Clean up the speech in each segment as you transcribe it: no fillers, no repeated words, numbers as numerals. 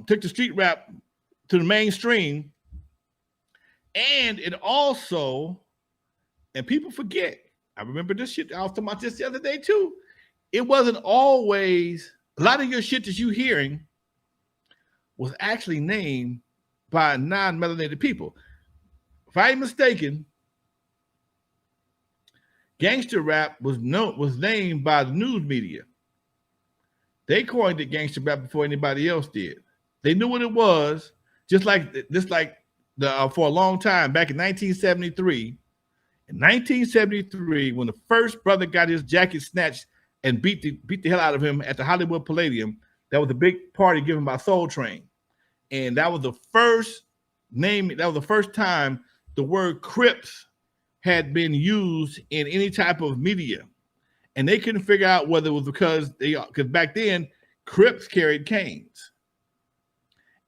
took the street rap to the mainstream, and it also, and people forget. I remember this shit. I was talking about this the other day too. It wasn't always a lot of your shit that you hearing was actually named by non-melanated people. If I ain't mistaken, gangster rap was named by the news media. They coined it gangster rap before anybody else did. They knew what it was, just like for a long time back in 1973. In 1973, when the first brother got his jacket snatched and beat the hell out of him at the Hollywood Palladium, that was a big party given by Soul Train, and that was the first time the word Crips had been used in any type of media. And they couldn't figure out whether it was because back then Crips carried canes.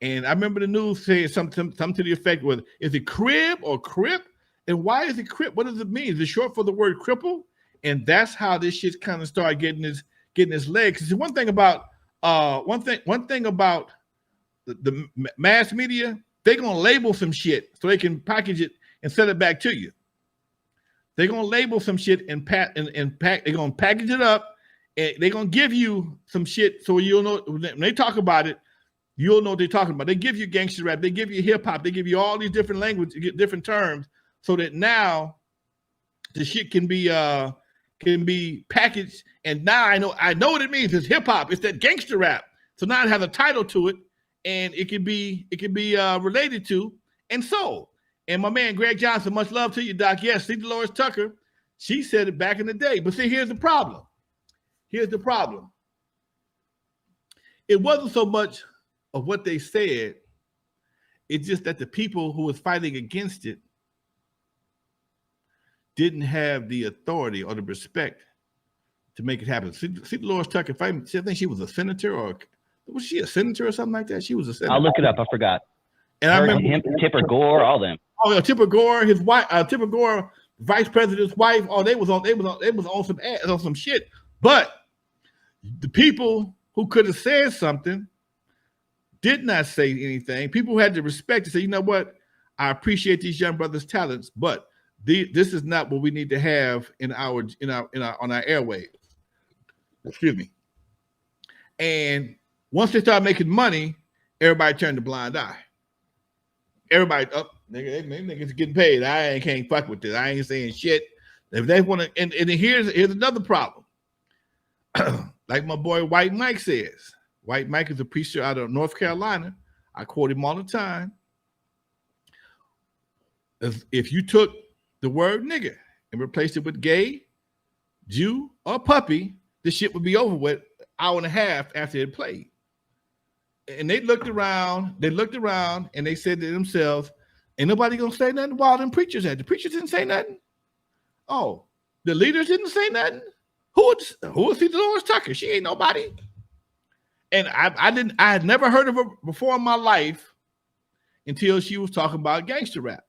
And I remember the news saying something to the effect was, is it crib or crip? And why is it crip? What does it mean? Is it short for the word cripple? And that's how this shit kind of started getting its legs. Because one thing about the mass media, they're gonna label some shit so they can package it and send it back to you. They're gonna label some shit and they're gonna package it up, and they're gonna give you some shit so you'll know when they talk about it, you'll know what they're talking about. They give you gangster rap, they give you hip hop, they give you all these different languages, different terms, so that now the shit can be packaged. And now I know what it means. It's hip hop. It's that gangster rap. So now it has a title to it, and it can be related to and sold. And my man Greg Johnson, much love to you, Doc. Yes, see Dolores Tucker, she said it back in the day. But see, here's the problem. It wasn't so much of what they said. It's just that the people who was fighting against it didn't have the authority or the respect to make it happen. See Dolores Tucker, I think she was a senator, or was she a senator or something like that? She was a senator. I'll look it up. I forgot. And I remember him, Tipper Gore, all them. Oh yeah, Tipper Gore, his wife, Tipper Gore, vice president's wife. Oh, they was on some shit. But the people who could have said something did not say anything. People who had the respect to say, you know what, I appreciate these young brothers' talents, but this is not what we need to have on our airwaves. Excuse me. And once they started making money, everybody turned a blind eye. Everybody up, niggas getting paid. I can't fuck with this. I ain't saying shit. If they want to, and here's another problem. Like my boy White Mike says. White Mike is a preacher out of North Carolina. I quote him all the time. If you took the word nigger and replaced it with gay, Jew, or puppy, this shit would be over with an hour and a half after it played. And they looked around, and they said to themselves, ain't nobody gonna say nothing while them preachers had. The preachers didn't say nothing. Oh, the leaders didn't say nothing. Who was Dolores Tucker? She ain't nobody. And I had never heard of her before in my life until she was talking about gangster rap.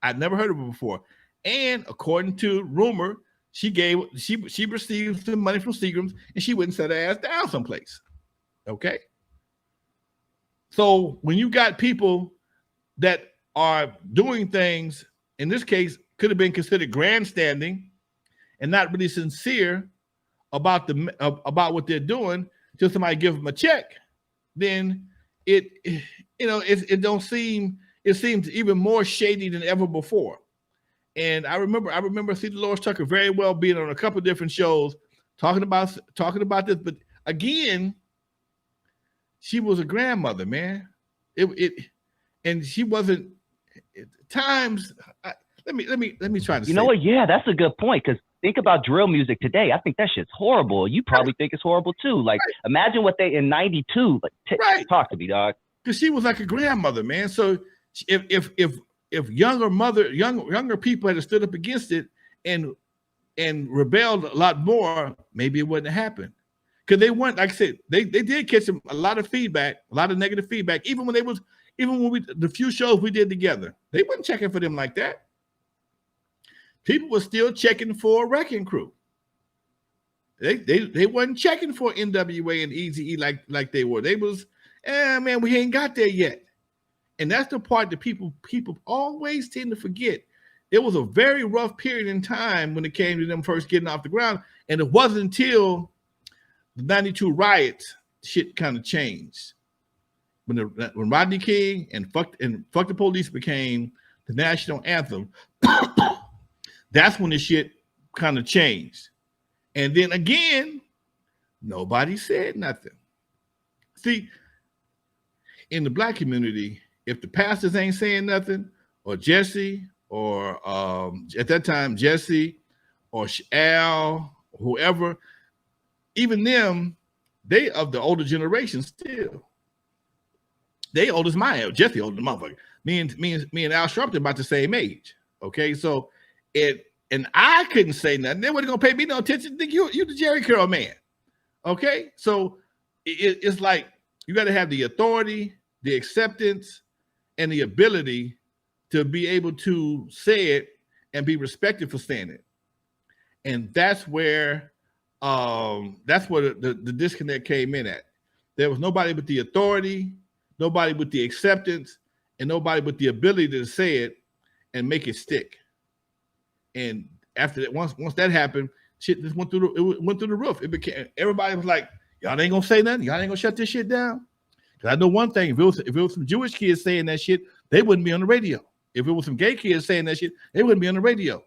I'd never heard of her before. And according to rumor, she received some money from Seagram's, and she wouldn't set her ass down someplace. Okay. So when you got people that are doing things, in this case, could have been considered grandstanding and not really sincere about what they're doing, till somebody give them a check, then it seems even more shady than ever before. And I remember see Dolores Tucker very well being on a couple of different shows talking about this, but again, she was a grandmother, man. And she wasn't times. Let me try to. You know what? Yeah, that's a good point. Because think about drill music today. I think that shit's horrible. You probably think it's horrible too. Like, imagine what they in '92. Like, talk to me, dog. Because she was like a grandmother, man. So if younger people had stood up against it and rebelled a lot more, maybe it wouldn't have happened. Because they weren't, like I said, they did catch a lot of feedback, a lot of negative feedback. Even when the few shows we did together, they wasn't checking for them like that. People were still checking for Wrecking Crew. They wasn't checking for N.W.A. and Eazy E like they were. Man, we ain't got there yet. And that's the part that people always tend to forget. It was a very rough period in time when it came to them first getting off the ground. And it wasn't until the 92 riots, shit kind of changed. When Rodney King and Fuck the Police became the national anthem, that's when the shit kind of changed. And then again, nobody said nothing. See, in the black community, if the pastors ain't saying nothing, or Jesse, or at that time, Jesse, or Al, whoever, even them, they of the older generation still. They old as my age. Jesse older than motherfucker. Me and Al Sharpton about the same age. Okay, so and I couldn't say nothing. They weren't gonna pay me no attention. Think you the Jerry Curl man. Okay, so it's like you got to have the authority, the acceptance, and the ability to be able to say it and be respected for saying it. And that's where the disconnect came in at. There was nobody with the authority, nobody with the acceptance, and nobody with the ability to say it and make it stick. And after that, once that happened, shit just went through the roof. It became, everybody was like, y'all ain't gonna say nothing, y'all ain't gonna shut this shit down. Because I know one thing, if it was some Jewish kids saying that shit, they wouldn't be on the radio. If it was some gay kids saying that shit, they wouldn't be on the radio.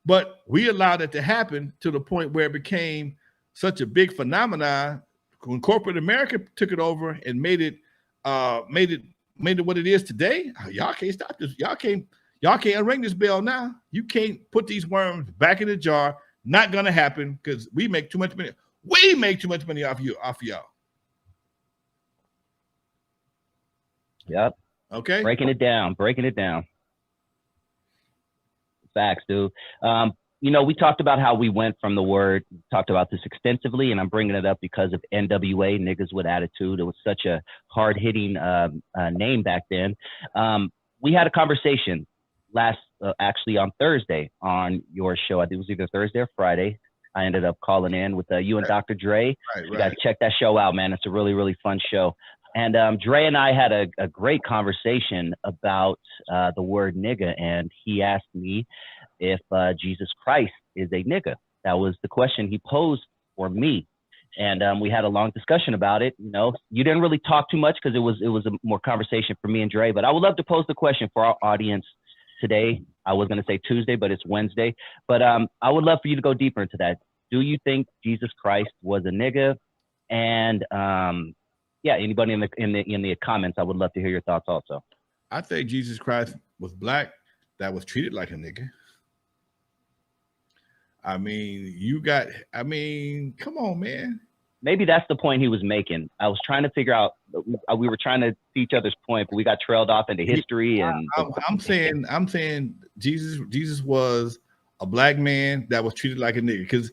But we allowed it to happen to the point where it became such a big phenomenon when corporate America took it over and made it what it is today. Y'all can't stop this. Y'all can't unring this bell now. You can't put these worms back in the jar. Not gonna happen because we make too much money. We make too much money off y'all. Yep. Okay. Breaking it down. Facts, dude. We talked about how we went from the word, talked about this extensively, and I'm bringing it up because of N.W.A, Niggas with Attitude. It was such a hard-hitting name back then. We had a conversation actually on Thursday on your show. I think it was either Thursday or Friday. I ended up calling in with you and Dr. Dre. Right. You guys check that show out, man. It's a really, really fun show. And Dre and I had a great conversation about the word nigga, and he asked me if Jesus Christ is a nigga. That was the question he posed for me, and we had a long discussion about it. You didn't really talk too much because it was a more conversation for me and Dre. But I would love to pose the question for our audience today. I was going to say Tuesday, but it's Wednesday. But I would love for you to go deeper into that. Do you think Jesus Christ was a nigga? And anybody in the comments, I would love to hear your thoughts also. I think Jesus Christ was black that was treated like a nigga. I mean, come on, man. Maybe that's the point he was making. I was trying to figure out, we were trying to see each other's point, but we got trailed off into history. And I'm saying Jesus was a black man that was treated like a nigga. Because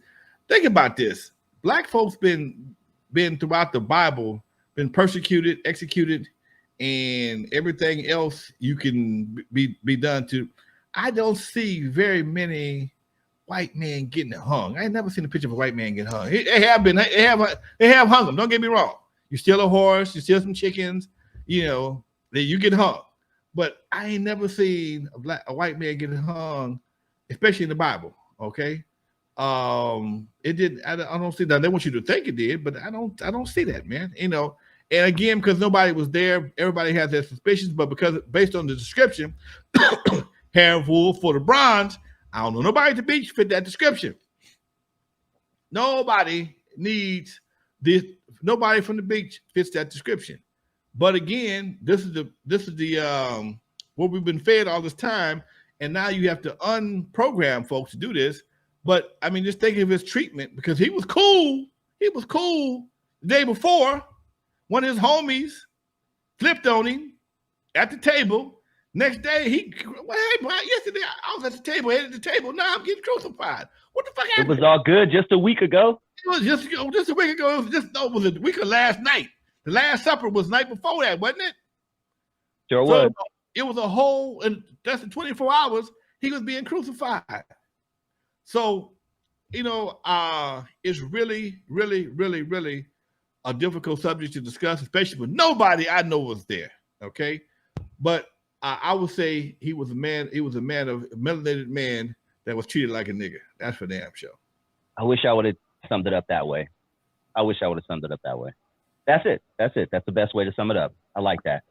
think about this. Black folks been throughout the Bible, been persecuted, executed, and everything else you can be done to. I don't see very many white men getting hung. I ain't never seen a picture of a white man getting hung. They have hung them. Don't get me wrong. You steal a horse, you steal some chickens, then you get hung. But I ain't never seen a white man getting hung, especially in the Bible. Okay, it did. I don't see that. They want you to think it did, but I don't see that, man. And again, because nobody was there, everybody has their suspicions. But because based on the description, hair and wool for the bronze. I don't know nobody at the beach fit that description. Nobody needs this. Nobody from the beach fits that description. But again, this is the what we've been fed all this time, and now you have to unprogram folks to do this. But I mean, just think of his treatment because he was cool. He was cool the day before. One of his homies flipped on him at the table. Next day, yesterday I was at the table, headed to the table. Now I'm getting crucified. What the fuck happened? It was all good just a week ago. It was just a week ago. It was a week of last night. The Last Supper was the night before that, wasn't it? Sure was. It was a whole, and that's in 24 hours, he was being crucified. So, it's really, really, really, really a difficult subject to discuss, especially when nobody I know was there. Okay, but I would say he was a man. He was a melanated man that was treated like a nigga. That's for damn sure. I wish I would have summed it up that way. That's it. That's the best way to sum it up. I like that.